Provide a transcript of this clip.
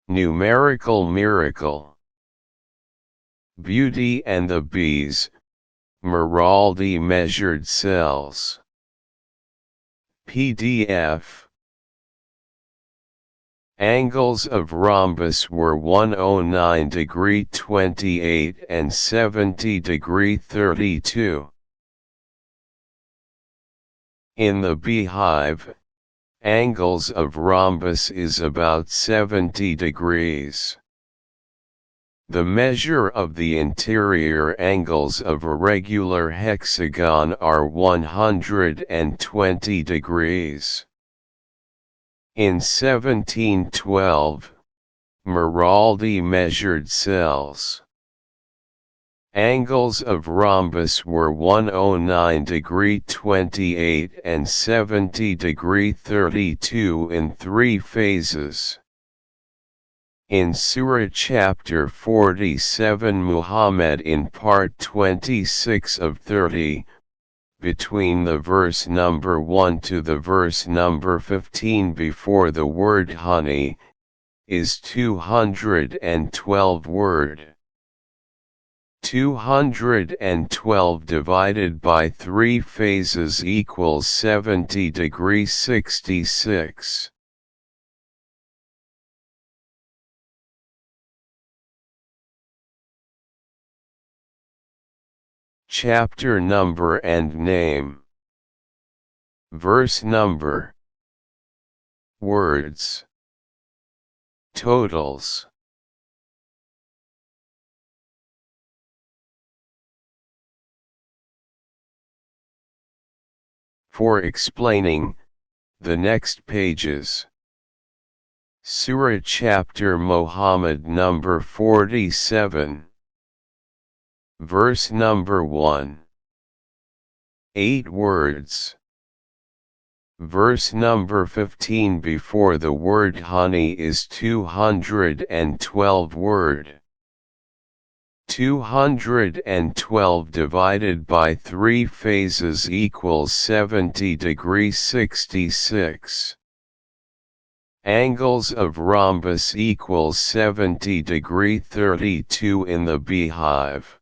Numerical Miracle. Beauty and the Bees, Meraldi Measured Cells. PDF. Angles of rhombus were 109° 28 and 70° 32. In the beehive, angles of rhombus is about 70 degrees. The measure of the interior angles of a regular hexagon are 120 degrees. In 1712, Meraldi measured cells. Angles of rhombus were 109° 28 and 70° 32 in 3 phases. In Surah chapter 47 Muhammad in part 26 of 30, between the verse number 1 to the verse number 15 before the word honey, is 212 word. 212 divided by 3 phases equals 70° 66. Chapter number and name. Verse number. Words. Totals. For explaining, the next pages. Surah chapter Muhammad number 47. Verse number 1. 8 words. Verse number 15 before the word honey is 212 word. 212 divided by 3 phases equals 70° 66. Angles of rhombus equals 70° 32 in the beehive.